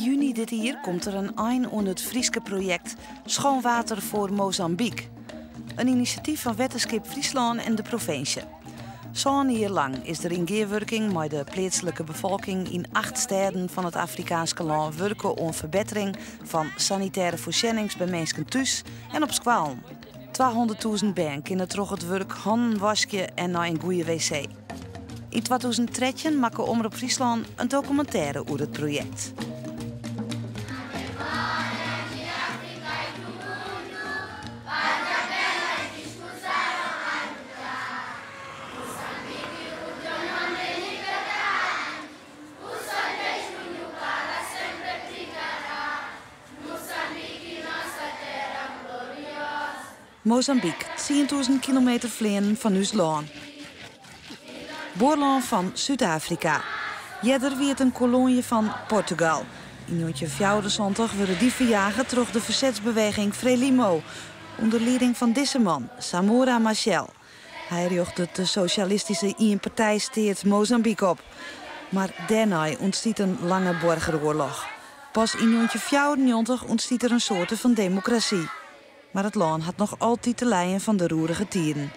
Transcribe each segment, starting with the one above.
juni dit jaar komt er een eind aan het Frieske project Schoon Water voor Mozambique. Een initiatief van Wetenschap Friesland en de provincie. Zo'n jaar lang is er in geerwerking met de plaatselijke bevolking in 8 steden van het Afrikaanse land werken aan verbetering van sanitaire voorzieningen bij mensen thuis en op squalen. 200.000 ben kunnen terug het werk handen wassen en naar een goede wc. In 2013 maakte Omroep Friesland een documentaire over het project. Mozambique, 10.000 kilometer vleien van ons land. Boorland van Zuid-Afrika. Jeder werd een kolonie van Portugal. In 1974 werden die verjagen terug de verzetsbeweging Frelimo, onder leiding van deze man, Samora Machel. Hij richtte de socialistische eenpartijstaat Mozambique op. Maar daarna ontstiet een lange burgeroorlog. Pas in 1994 ontstiet er een soort van democratie. Maar het land had nog altijd te lijden van de roerige tijden.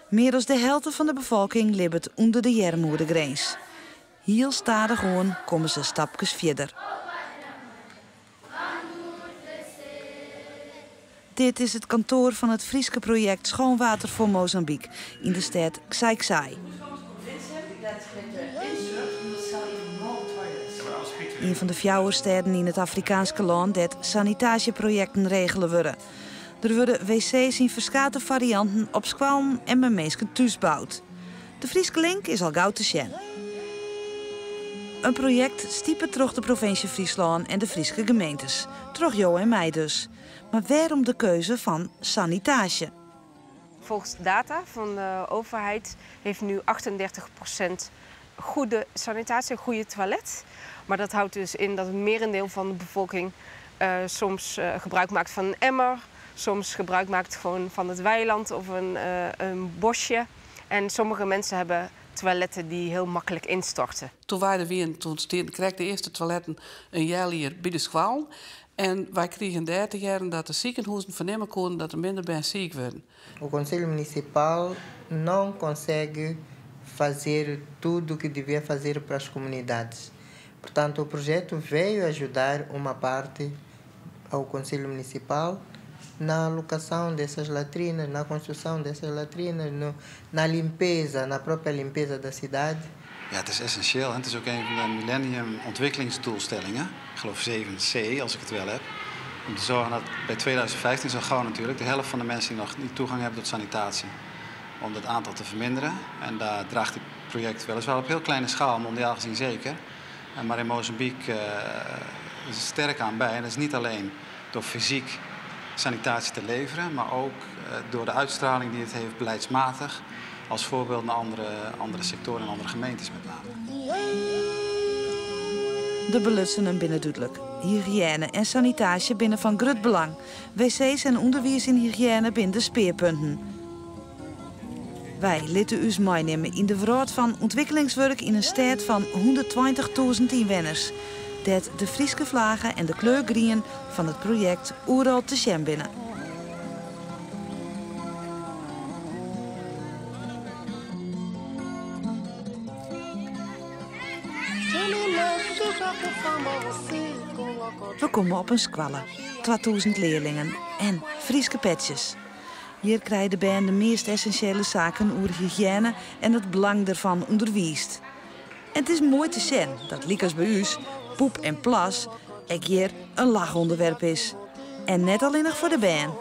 Meer dan de helft van de bevolking leeft onder de jermoedergrens. Heel stadig gewoon komen ze stapjes verder. Dit is het kantoor van het Frieske project Schoon Water voor Mozambique in de stad Xai-Xai. Een van de 4 steden in het Afrikaanse land dat sanitageprojecten regelen worden. Er worden wc's in verschillende varianten op squalen en bij mensen thuis bouwd. De Frieske link is al gauw te zien. Een project stiepen terug de provincie Friesland en de Frieske gemeentes. Terug Jo en mij dus. Maar waarom de keuze van sanitage? Volgens data van de overheid heeft nu 38% goede sanitatie, een goede toilet. Maar dat houdt dus in dat het merendeel van de bevolking soms gebruik maakt van een emmer. Soms gebruik maakt gewoon van het weiland of een bosje. En sommige mensen hebben toiletten die heel makkelijk instorten. Toen waren we toen kregen de eerste toiletten een jaar hier bij de squal. En wij kregen 30 jaar dat de ziekenhuizen vernemen konden dat er minder bij ziek werden. O Conselho Municipal não consegue fazer tudo o que devia fazer para as comunidades. Portanto, o projeto veio ajudar uma parte ao Conselho Municipal na alocação dessas latrinas, na construção dessas latrinas, na limpeza, na própria limpeza da cidade. Ja, het is essentieel. Hè? Het is ook een van de Millennium Ontwikkelingsdoelstellingen. Ik geloof 7C, als ik het wel heb. Om te zorgen dat bij 2015, zo gauw natuurlijk, de helft van de mensen die nog niet toegang hebben tot sanitatie. Om dat aantal te verminderen. En daar draagt dit project weliswaar op heel kleine schaal, mondiaal gezien zeker. Maar in Mozambique is het sterk aan bij. En dat is niet alleen door fysiek sanitatie te leveren, maar ook door de uitstraling die het heeft beleidsmatig. Als voorbeeld naar andere sectoren en andere gemeentes met name. De belutsenen binnen duidelijk. Hygiëne en sanitage binnen van groot belang. Wc's en onderwijs in hygiëne binnen de speerpunten. Wij laten u meenemen in de wereld van ontwikkelingswerk in een stad van 120.000 inwoners. Dat de Frieske vlaggen en de kleurgrien van het project overal te zien binnen. We komen op een squalle, 2000 leerlingen en Frieske petjes. Hier krijgen de band de meest essentiële zaken over hygiëne en het belang ervan onderwijst. En het is mooi te zien dat, liek als bij u, poep en plas ook hier een lachonderwerp is. En net alleen nog voor de band.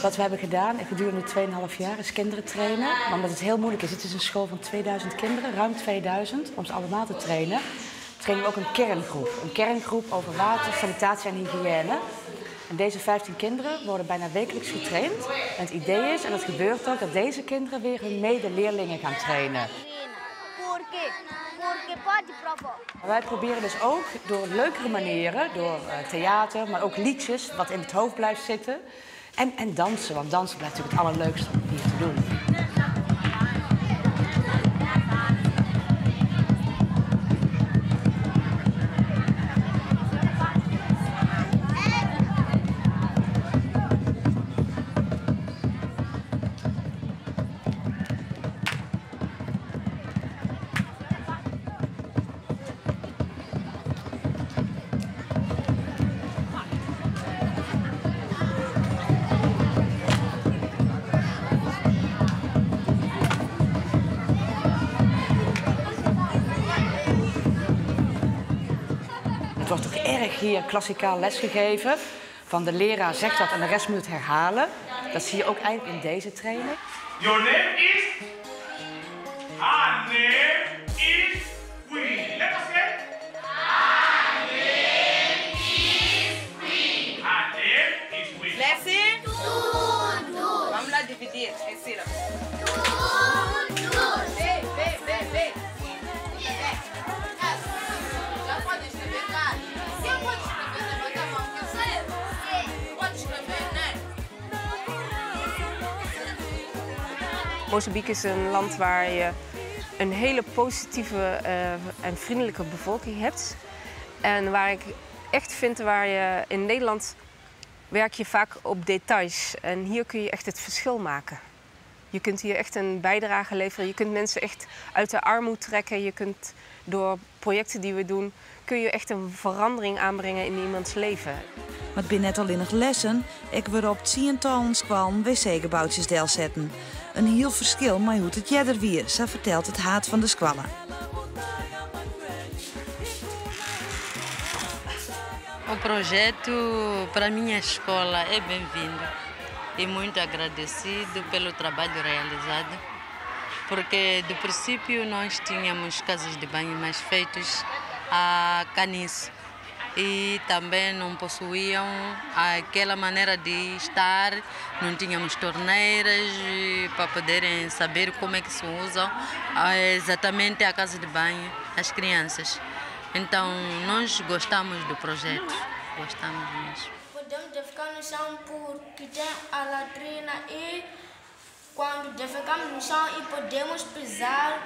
Wat we hebben gedaan gedurende 2,5 jaar is kinderen trainen. Maar omdat het heel moeilijk is, het is een school van 2000 kinderen, ruim 2000, om ze allemaal te trainen. Trainen we ook een kerngroep. Een kerngroep over water, sanitatie en hygiëne. En deze 15 kinderen worden bijna wekelijks getraind. En het idee is, en dat gebeurt ook, dat deze kinderen weer hun medeleerlingen gaan trainen. Wij proberen dus ook door leukere manieren, door theater, maar ook liedjes, wat in het hoofd blijft zitten. En dansen, want dansen blijft natuurlijk het allerleukste om hier te doen. Er wordt toch erg hier klassikaal lesgegeven. Van de leraar zegt wat en de rest moet het herhalen. Dat zie je ook eigenlijk in deze training. Your name is? Her name is Queen. Let us say. Her name is Queen. Her name is Queen. Lesson? Vamos lá dividir em sílabas. B. Já pode escrever cá. Você pode escrever, levanta a mão. Pode escrever, né? Mozambique is een land waar je een hele positieve en vriendelijke bevolking hebt. En waar ik echt vind, waar je in Nederland werk je vaak op details. En hier kun je echt het verschil maken. Je kunt hier echt een bijdrage leveren. Je kunt mensen echt uit de armoede trekken. Je kunt door projecten die we doen, kun je echt een verandering aanbrengen in iemands leven. Maar het net al in het lessen, ik weer op 10-tallen kwam wc-gebouwtjes deel zetten. Een heel verschil maar hoe het jeder weer, zo vertelt het haat van de squallen. O projeto para minha escola é bem-vindo e muito agradecido pelo trabalho realizado, porque do princípio nós tínhamos casas de banho mais feitas a caniço e também não possuíam aquela maneira de estar, não tínhamos torneiras para poderem saber como é que se usam exatamente a casa de banho as crianças. Então nós gostamos do projeto, gostamos mesmo. Podemos defecar no chão porque tem a latrina e quando defecamos no chão e podemos pisar,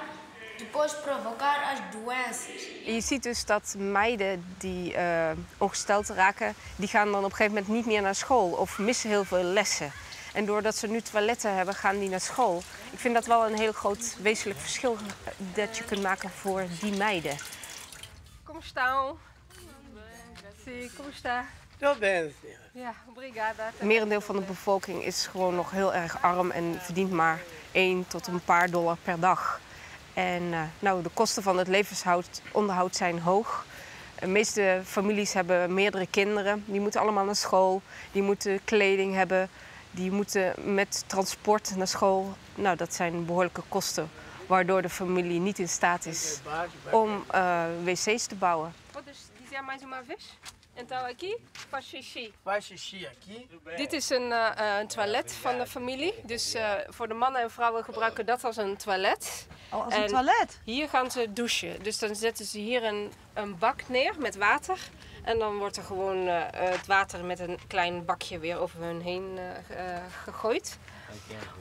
depois provocar as doenças. Je ziet dus dat meiden die ongesteld raken, die gaan dan op een gegeven moment niet meer naar school of missen heel veel lessen. En doordat ze nu toiletten hebben, gaan die naar school. Ik vind dat wel een heel groot wezenlijk verschil dat je kunt maken voor die meiden. Como estão? Sim, como está? Tô bem, senhor. Ja, obrigada. Het merendeel van de bevolking is gewoon nog heel erg arm en verdient maar $1 tot een paar dollar per dag. En de kosten van het levensonderhoud zijn hoog. De meeste families hebben meerdere kinderen. Die moeten allemaal naar school. Die moeten kleding hebben. Die moeten met transport naar school. Nou, dat zijn behoorlijke kosten. Waardoor de familie niet in staat is om wc's te bouwen. Wat is dizer mais uma vez? Então aqui faz xixi. Faz xixi aqui. Dit is een toilet van de familie. Dus voor de mannen en vrouwen gebruiken dat als een toilet. Oh, als een toilet? Hier gaan ze douchen. Dus dan zetten ze hier een bak neer met water. En dan wordt er gewoon het water met een klein bakje weer over hun heen gegooid.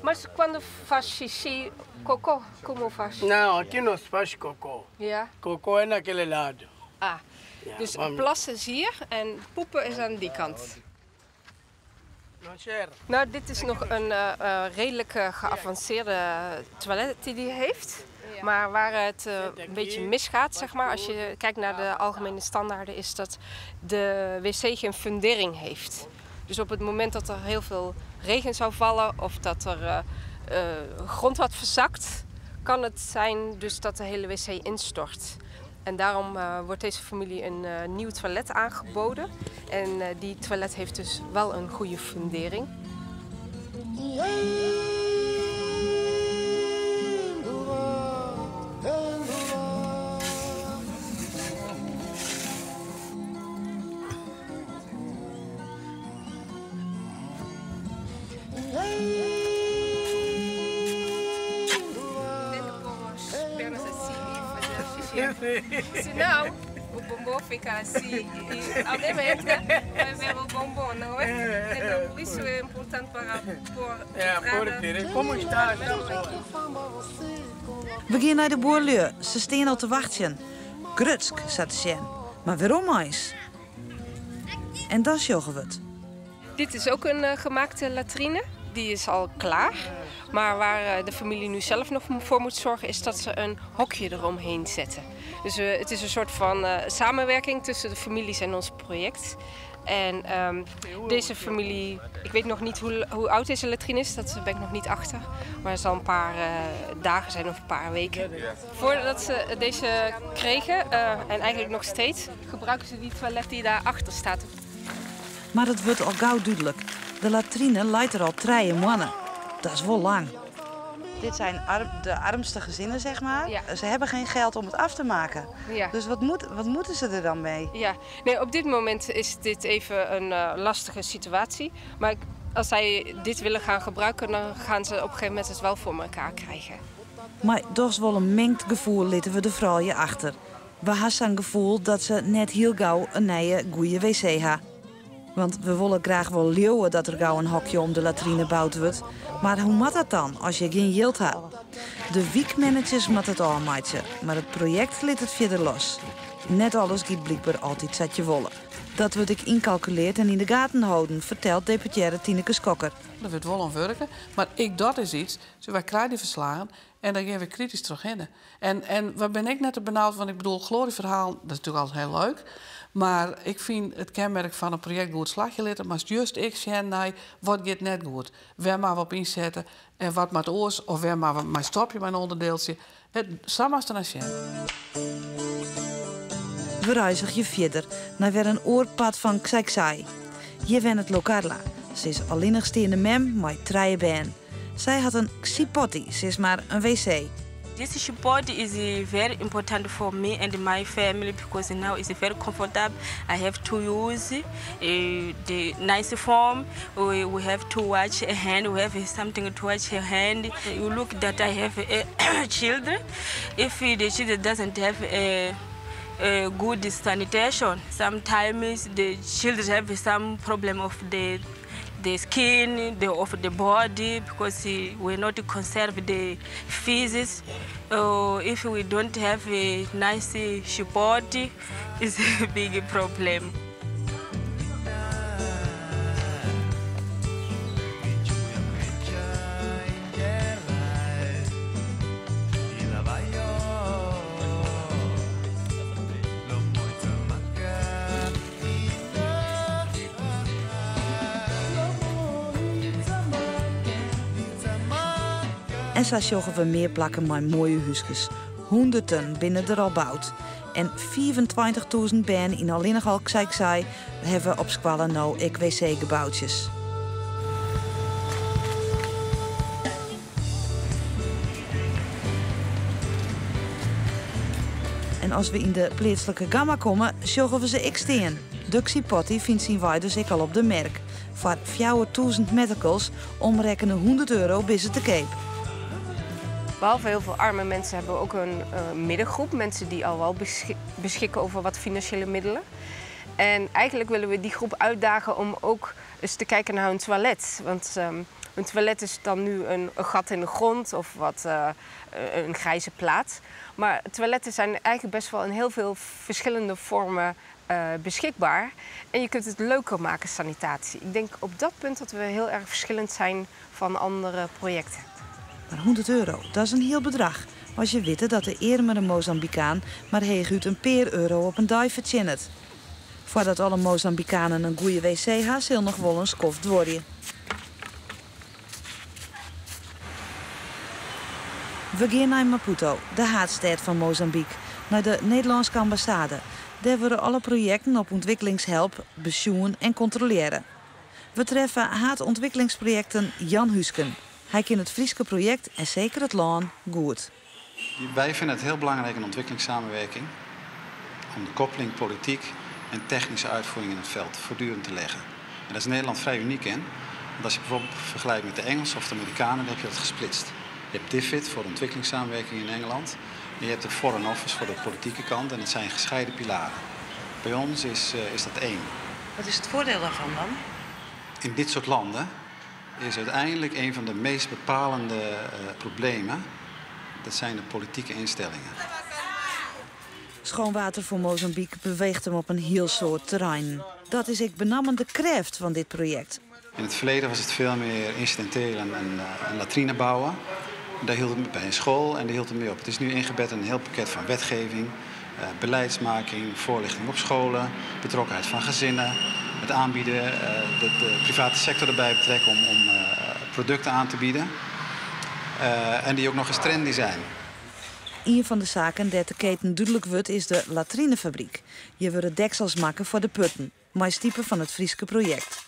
Mas quando faz xixi, cocô, como faz? Não, aqui não se faz cocô. Ja. Cocô é naquele lado. Ah, Ja, dus vamos. plassen is hier en poepen is aan die kant. Não cheira. Nou, dit is nog een redelijk geavanceerde toilet die hij heeft. Maar waar het een beetje misgaat, zeg maar, als je kijkt naar de algemene standaarden, is dat de wc geen fundering heeft. Dus op het moment dat er heel veel regen zou vallen of dat er grond wat verzakt, kan het zijn dus dat de hele wc instort. En daarom wordt deze familie een nieuw toilet aangeboden. En die toilet heeft dus wel een goede fundering. Senão, o bombom fica assim e obviamente vai ver o bombom, não é? Então, isso é importante para pôr Como está? We gaan naar de boerlui. Ze staan al te wachten. Grutsk, zat te zeggen. Maar waarom eens? En dan sjoggen we het. Dit is ook een gemaakte latrine. Die is al klaar. Maar waar de familie nu zelf nog voor moet zorgen is dat ze een hokje eromheen zetten. Dus het is een soort van samenwerking tussen de families en ons project. En deze familie, ik weet nog niet hoe oud deze latrine is, dat ben ik nog niet achter. Maar het zal een paar dagen zijn of een paar weken. Voordat ze deze kregen, en eigenlijk nog steeds, gebruiken ze die toilet die daarachter staat. Maar het wordt al gauw duidelijk. De latrine leidt er al 3 maanden. Dat is wel lang. Dit zijn de armste gezinnen, zeg maar. Ja. Ze hebben geen geld om het af te maken. Ja. Dus wat moeten ze er dan mee? Ja, nee, op dit moment is dit even een lastige situatie. Maar als zij dit willen gaan gebruiken, dan gaan ze op een gegeven moment het wel voor elkaar krijgen. Maar toch is wel een mengd gevoel litten we de vrouw je achter. We hebben zo'n gevoel dat ze net heel gauw een nieuwe goede wc heeft. Want we willen graag wel leeuwen dat er gauw een hokje om de latrine bouwd wordt. Maar hoe moet dat dan als je geen geld hebt? De weekmanagers moet het al maken, maar het project liet het verder los. Net alles gaat blijkbaar altijd zat je willen. Dat wordt ik incalculeerd en in de gaten houden, vertelt deputaire Tineke Skokker. Dat wordt wel aan werken, maar dat is iets. Wij krijgen die verslagen en dan gaan we kritisch terug in. En waar ben ik net te benauwd, want ik bedoel, glorieverhaal, dat is natuurlijk altijd heel leuk. Maar ik vind het kenmerk van een project goed slagje litten, maar juist ik zeg naar wat gaat net goed. Waar maar we op inzetten en wat met oors of waar maar we maar stopje mijn onderdeeltje. Het samen naar zien. We reizen je verder naar weer een oorpad van Xaiksai. Hier wen het Lokarla. Ze is alleenigstaande mem met 3 benen. Zij had een xipotti, ze is maar een wc. This chipotle is very important for me and my family because now it's very comfortable. I have to use the nice form. We have to wash a hand. We have something to wash a hand. You look that I have children. If the children doesn't have a good sanitation, sometimes the children have some problem of the skin, of the body, because we not conserve the feces. If we don't have a nice chipotle, it's a big problem. En zo sjoggen we meer plakken met mooie huisjes. Honderden binnen er al bouwd. En 25.000 benen in alleen nog al Xaiksai hebben op Squalla nou ik wc-gebouwtjes. En als we in de plaatselijke gamma komen, sjoggen we ze ik steen. De xipotti vindt zien wij dus ik al op de merk. Voor 4.000 metakels omrekenen €100 bis het te keep. Behalve heel veel arme mensen hebben we ook een middengroep. Mensen die al wel beschikken over wat financiële middelen. En eigenlijk willen we die groep uitdagen om ook eens te kijken naar hun toilet. Want een toilet is dan nu een gat in de grond of een grijze plaat. Maar toiletten zijn eigenlijk best wel in heel veel verschillende vormen beschikbaar. En je kunt het leuker maken, sanitatie. Ik denk op dat punt dat we heel erg verschillend zijn van andere projecten. Maar €100, dat is een heel bedrag. Als je weet dat de eermere Mozambicaan maar heeguut een €1 op een dag vertjent. Voordat alle Mozambicanen een goede wc hebben, zal nog wel een skoft worden. We gaan naar Maputo, de haardstad van Mozambique, naar de Nederlandse ambassade. Daar worden alle projecten op ontwikkelingshulp besjoen en controleren. We treffen haatontwikkelingsprojecten Jan Huusken. Hij kent het Frieske project en zeker het land goed. Wij vinden het heel belangrijk in ontwikkelingssamenwerking om de koppeling politiek en technische uitvoering in het veld voortdurend te leggen. En daar is Nederland vrij uniek in. Want als je bijvoorbeeld vergelijkt met de Engelsen of de Amerikanen, dan heb je dat gesplitst. Je hebt DFID voor de ontwikkelingssamenwerking in Engeland. En je hebt de Foreign Office voor de politieke kant en het zijn gescheiden pilaren. Bij ons is dat één. Wat is het voordeel daarvan dan? In dit soort landen is uiteindelijk een van de meest bepalende problemen. Dat zijn de politieke instellingen. Schoonwater voor Mozambique beweegt hem op een heel soort terrein. Dat is ik benammende kracht van dit project. In het verleden was het veel meer incidenteel en latrine bouwen. Daar hield het bij een school en daar hield het mee op. Het is nu ingebed in een heel pakket van wetgeving, beleidsmaking, voorlichting op scholen, betrokkenheid van gezinnen, het aanbieden, de private sector erbij betrekken om producten aan te bieden. En die ook nog eens trendy zijn. Een van de zaken dat de keten duidelijk wordt is de latrinefabriek. Je wil deksels maken voor de putten, maar type van het Frieske project.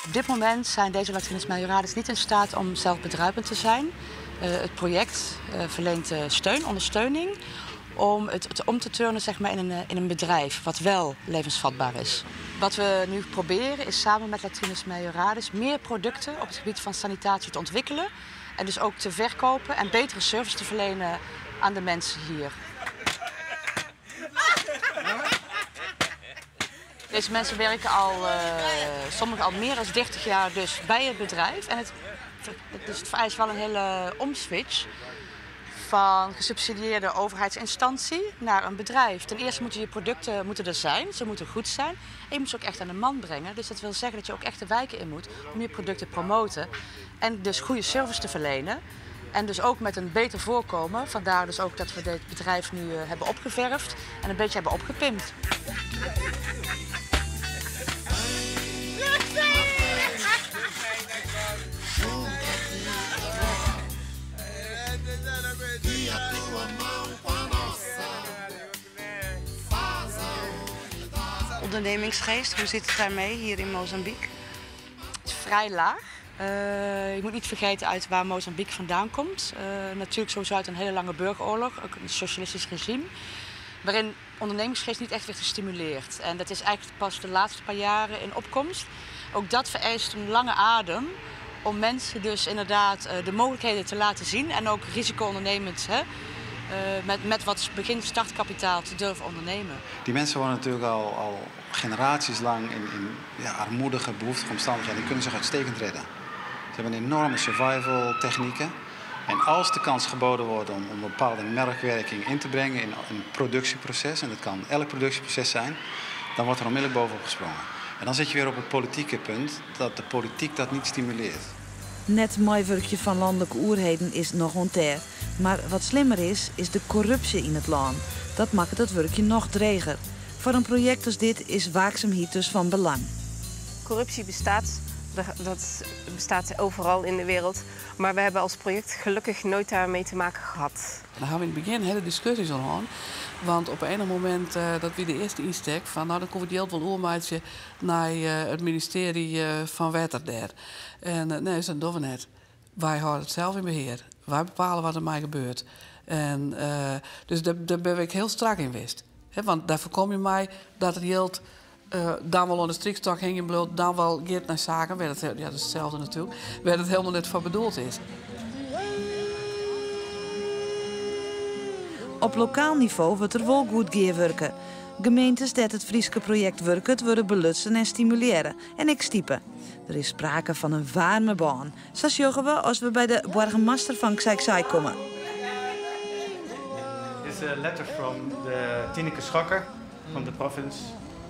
Op dit moment zijn deze latrines majoralis niet in staat om zelfbedruipend te zijn. Het project verleent ondersteuning om het om te turnen zeg maar, in een bedrijf wat wel levensvatbaar is. Wat we nu proberen is samen met Latrines Majoralis meer producten op het gebied van sanitatie te ontwikkelen. En dus ook te verkopen en betere service te verlenen aan de mensen hier. Deze mensen werken sommigen al meer dan 30 jaar dus bij het bedrijf. En het vereist wel een hele omswitch van gesubsidieerde overheidsinstantie naar een bedrijf. Ten eerste moeten je producten er zijn, ze moeten goed zijn. En je moet ze ook echt aan de man brengen. Dus dat wil zeggen dat je ook echt de wijken in moet om je producten te promoten. En dus goede service te verlenen. En dus ook met een beter voorkomen. Vandaar dus ook dat we dit bedrijf nu hebben opgeverfd en een beetje hebben opgepimpt. Ondernemingsgeest, hoe zit het daarmee hier in Mozambique? Het is vrij laag. Je moet niet vergeten uit waar Mozambique vandaan komt. Natuurlijk sowieso uit een hele lange burgeroorlog, ook een socialistisch regime. Waarin ondernemingsgeest niet echt werd gestimuleerd. En dat is eigenlijk pas de laatste paar jaren in opkomst. Ook dat vereist een lange adem om mensen dus inderdaad de mogelijkheden te laten zien. En ook risico-ondernemend met wat startkapitaal te durven ondernemen. Die mensen wonen natuurlijk al generaties lang in armoedige, behoeftige omstandigheden. Die kunnen zich uitstekend redden. Ze hebben enorme survival technieken. En als de kans geboden wordt om een bepaalde merkwerking in te brengen in een productieproces, en dat kan elk productieproces zijn, dan wordt er onmiddellijk bovenop gesprongen. En dan zit je weer op het politieke punt dat de politiek dat niet stimuleert. Net mooiwerkje van landelijke oerheden is nog onter. Maar wat slimmer is de corruptie in het land. Dat maakt het werkje nog dreger. Voor een project als dit is waakzaamheid dus van belang. Corruptie bestaat. Dat bestaat overal in de wereld. Maar we hebben als project gelukkig nooit daarmee te maken gehad. Daar hebben we in het begin hele discussies over. Want op een moment dat we de eerste insteek van nou dan komen we die heel veel oermaatje naar het ministerie van Water daar. En nee, dat doen we net. Wij houden het zelf in beheer. Wij bepalen wat er mij gebeurt. En dus daar ben ik heel strak in geweest. Want daar voorkom je mij dat het geld dan wel onder de strikstok hing in bloot, dan wel gaat naar zaken. Dat is hetzelfde natuurlijk. Waar het helemaal net voor bedoeld is. Op lokaal niveau wordt er wel goed gewerken. Gemeentes dat het Frieske project werken worden belutsen en stimuleren. En ik stiepen. Er is sprake van een warme baan. Zo zeggen we als we bij de burgemeester van Xai komen. This is a letter from the Tineke Schokker, from the province,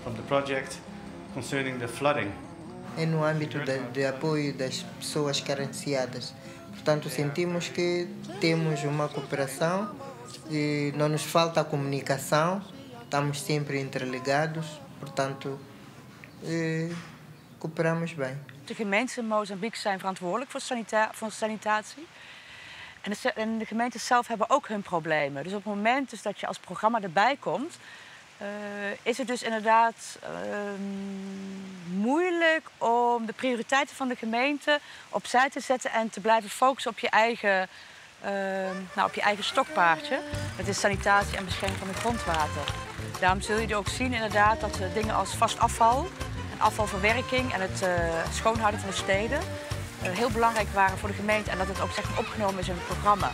from the project, concerning the flooding. É no âmbito de apoio das pessoas carenciadas. Portanto, sentimos que temos uma cooperação e não nos falta a comunicação, estamos sempre interligados, portanto, cooperamos bem. De gemeenten in Mozambique zijn verantwoordelijk voor sanitatie. En de gemeentes zelf hebben ook hun problemen. Dus op het moment dus dat je als programma erbij komt, is het dus inderdaad moeilijk om de prioriteiten van de gemeente opzij te zetten en te blijven focussen op je eigen, op je eigen stokpaardje. Dat is sanitatie en bescherming van het grondwater. Daarom zul je ook zien inderdaad dat dingen als vast afval en afvalverwerking en het schoonhouden van de steden heel belangrijk waren voor de gemeente en dat het ook zeg maar, opgenomen is in het programma.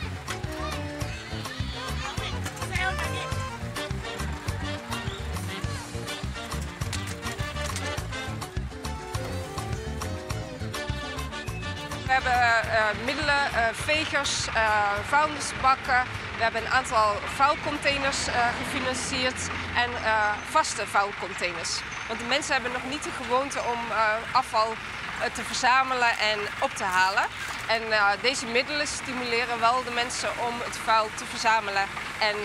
We hebben middelen, vegers, vuilnisbakken. We hebben een aantal vuilcontainers gefinancierd en vaste vuilcontainers. Want de mensen hebben nog niet de gewoonte om afval te verzamelen en op te halen. En deze middelen stimuleren wel de mensen om het vuil te verzamelen en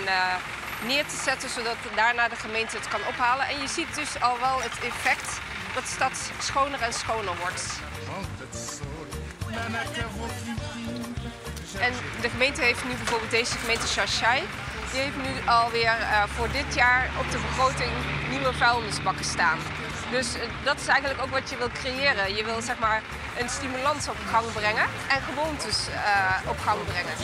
neer te zetten, zodat daarna de gemeente het kan ophalen. En je ziet dus al wel het effect dat de stad schoner en schoner wordt. En de gemeente heeft nu bijvoorbeeld deze gemeente Chashai. Die heeft nu alweer voor dit jaar op de begroting nieuwe vuilnisbakken staan. Dus dat is eigenlijk ook wat je wil creëren. Je wil zeg maar een stimulans op gang brengen en gewoontes op gang brengen.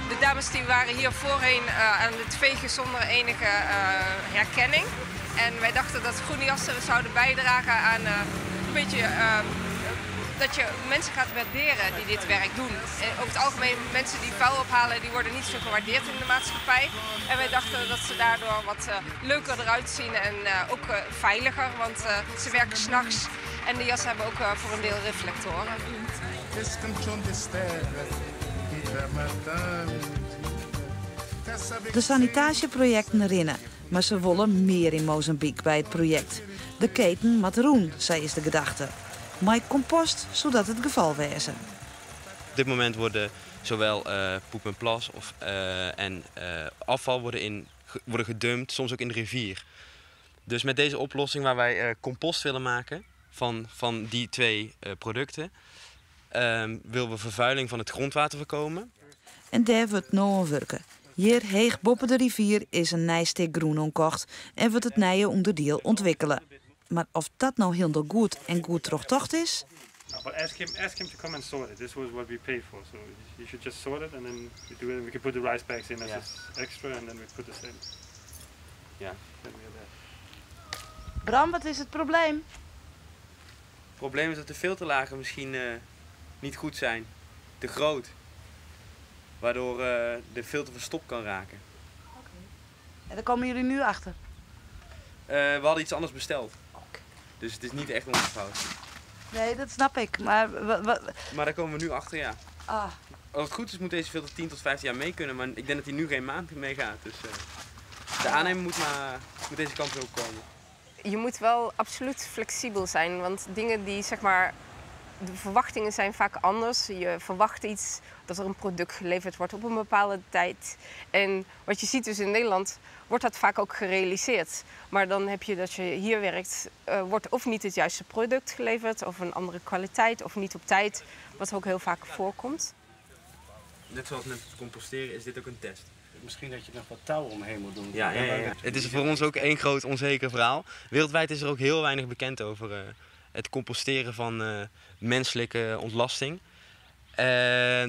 De dames die waren hier voorheen aan het vegen zonder enige herkenning. En wij dachten dat groene jassen zouden bijdragen aan een beetje dat je mensen gaat waarderen die dit werk doen. Over het algemeen mensen die vuil ophalen, die worden niet zo gewaardeerd in de maatschappij. En wij dachten dat ze daardoor wat leuker eruit zien en ook veiliger, want ze werken 's nachts. En de jassen hebben ook voor een deel reflectoren. De sanitatieprojecten rinnen, maar ze willen meer in Mozambique bij het project. De keten moet roen, zei is de gedachte. Maar compost, zodat het geval wezen. Op dit moment worden zowel poep en plas en afval worden gedumpt, soms ook in de rivier. Dus met deze oplossing waar wij compost willen maken van die twee producten, willen we vervuiling van het grondwater voorkomen. En daar wordt nou aan werken. Hier heeg boven de rivier is een nijstik groen onkocht en wordt het nieuwe onderdeel ontwikkelen. Maar of dat nou heel goed en goed terugtocht is? But ask him to come and sort it. This was what we paid for, so you should just sort it and then we do it. We can put the rice bags in as extra and then we put this in. Ja. Bram, wat is het probleem? Het probleem is dat de filterlagen misschien niet goed zijn, te groot, waardoor de filter verstopt kan raken. En daar komen jullie nu achter? We hadden iets anders besteld. Dus het is niet echt onze fout. Nee, dat snap ik. Maar daar komen we nu achter, ja. Ah. Als het goed is moet deze filter 10 tot 15 jaar mee kunnen, maar ik denk dat hij nu geen maand mee gaat. Dus de aannemer moet deze kant ook komen. Je moet wel absoluut flexibel zijn, want dingen die zeg maar... De verwachtingen zijn vaak anders. Je verwacht iets, dat er een product geleverd wordt op een bepaalde tijd. En wat je ziet dus in Nederland, wordt dat vaak ook gerealiseerd. Maar dan heb je dat je hier werkt, wordt of niet het juiste product geleverd, of een andere kwaliteit, of niet op tijd, wat ook heel vaak voorkomt. Net zoals met het composteren is dit ook een test. Misschien dat je nog wat touw omheen moet doen. Ja. Het is voor ons ook één groot onzeker verhaal. Wereldwijd is er ook heel weinig bekend over het composteren van menselijke ontlasting.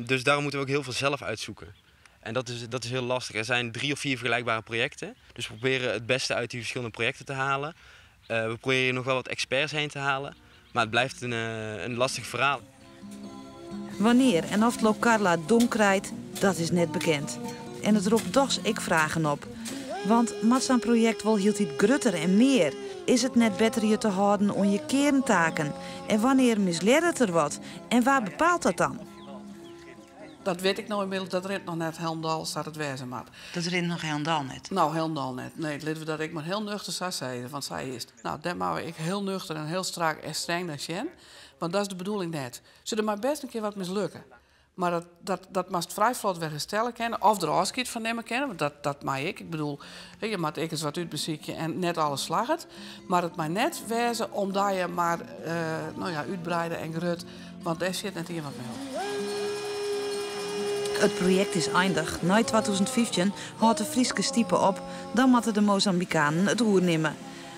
Dus daarom moeten we ook heel veel zelf uitzoeken. En dat is heel lastig. Er zijn 3 of 4 vergelijkbare projecten. Dus we proberen het beste uit die verschillende projecten te halen. We proberen nog wel wat experts heen te halen. Maar het blijft een lastig verhaal. Wanneer en of het Locarla donk krijgt, dat is net bekend. En het roept toch ik vragen op. Want met zo'n project wel hield het grutter en meer. Is het net beter je te houden om je kerntaken? En wanneer misleidt het er wat? En waar bepaalt dat dan? Dat weet ik nou inmiddels, dat rent nog net helemaal staat het wezen maar. Dat rent nog helemaal net? Nou, helemaal net. Nee, het laten we dat ik maar heel nuchter zou zeggen, want zij is. Nou, dat mag ik heel nuchter en heel strak en streng naar Sjen. Want dat is de bedoeling net. Ze er maar best een keer wat mislukken. Maar dat mag vrij vlot weer herstellen kennen. Of er afschiet van nemen kennen. Want dat mag ik. Ik bedoel, je maakt ik eens wat uitbeziekje en net alles slaget. Maar het mag net wezen omdat je maar uitbreiden en grut. Want daar zit net iemand mee op. Het project is eindig. Na 2015 houdt de Frieske stiepen op. Dan moeten de Mozambicanen het roer nemen.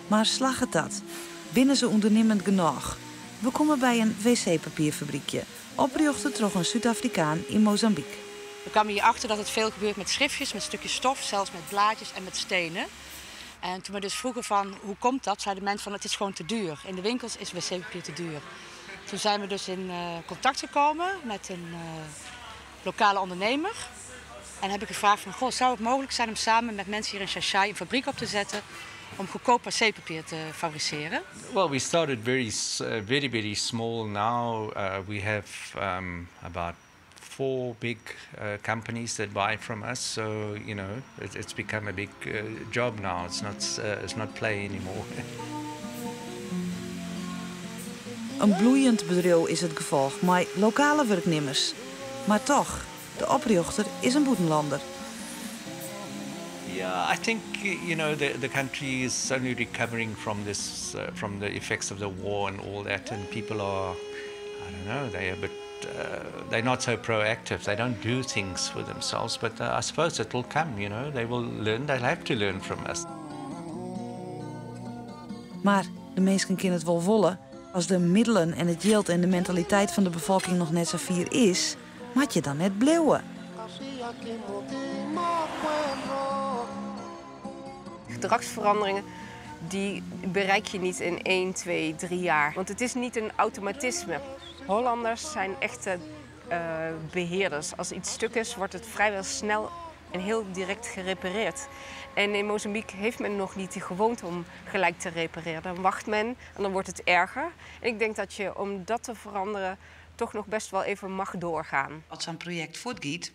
Maar slag het dat? Binnen ze ondernemend genoeg? We komen bij een wc-papierfabriekje. Oprichten door een Zuid-Afrikaan in Mozambique. We kwamen hierachter dat het veel gebeurt met schriftjes, met stukjes stof, zelfs met blaadjes en met stenen. En toen we dus vroegen van hoe komt dat, zeiden mensen van het is gewoon te duur. In de winkels is wc-papier te duur. Toen zijn we dus in contact gekomen met een lokale ondernemer. En heb ik gevraagd van, goh, zou het mogelijk zijn om samen met mensen hier in Xai-Xai een fabriek op te zetten om goedkoop wc-papier te fabriceren? Well, we started very small. Now we have about 4 big companies that buy from us. So you know, it's become a big job now. It's not play anymore. Een bloeiend bedrijf is het gevolg, maar lokale werknemers. Maar toch, de oprichter is een buitenlander. Yeah, I think the country is only recovering from this, from the effects of the war and all that, and people are, I don't know, they're not so proactive. They don't do things for themselves, but I suppose it will come. They will learn. They'll have to learn from us. Maar de mensen kunnen het wel wollen. Als de middelen en het geld en de mentaliteit van de bevolking nog net zo fier is, moet je dan net blijven. Gedragsveranderingen die bereik je niet in 1, 2, 3 jaar. Want het is niet een automatisme. Hollanders zijn echte beheerders. Als iets stuk is, wordt het vrijwel snel en heel direct gerepareerd. En in Mozambique heeft men nog niet de gewoonte om gelijk te repareren. Dan wacht men en dan wordt het erger. En ik denk dat je, om dat te veranderen, toch nog best wel even mag doorgaan. Als zo'n project voortgaat,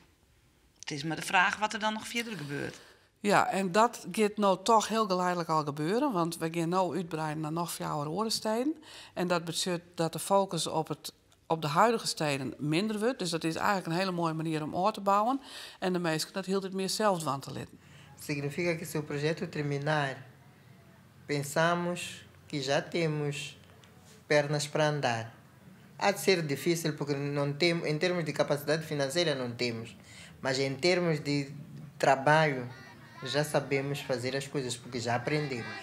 het is maar de vraag wat er dan nog verder gebeurt. Ja, en dat gaat nou toch heel geleidelijk al gebeuren. Want we gaan nu uitbreiden naar nog 4 orensteden. En dat betekent dat de focus op de huidige steden minder wordt. Dus dat is eigenlijk een hele mooie manier om aan te bouwen. En de mensen dat heel het meer zelf van te letten. Significa que se o projeto terminar, pensamos que já temos pernas para andar. Há de ser difícil porque não temos, em termos de capacidade financeira não temos, mas em termos de trabalho já sabemos fazer as coisas porque já aprendemos.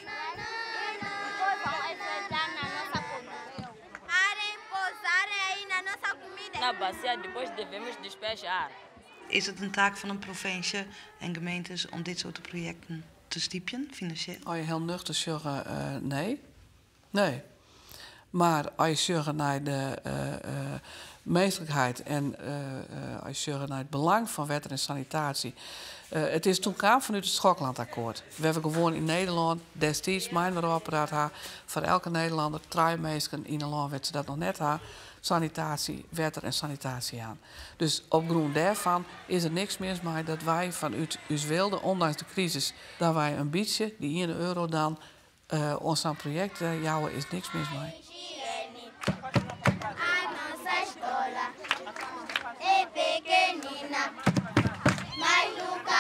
Na bacia depois devemos despejar. Is het een taak van een provincie en gemeentes om dit soort projecten te stipjen, financieel? Als je heel nuchter zegt, nee. Nee. Maar als je zegt naar de menselijkheid en als je zegt naar het belang van water en sanitatie. Het is toen kwam vanuit het Schoklandakkoord. We hebben gewoon in Nederland destijds mijn apparaat had voor elke Nederlander 3 mensen in een land werd ze dat nog net had. Sanitatie, water en sanitatie aan. Dus op grond daarvan is er niks mis mee dat wij vanuit ons wilde, ondanks de crisis, dat wij een beetje, die €1 dan, ons aan project jouwen, is niks mis mee. É pequenina, mas nunca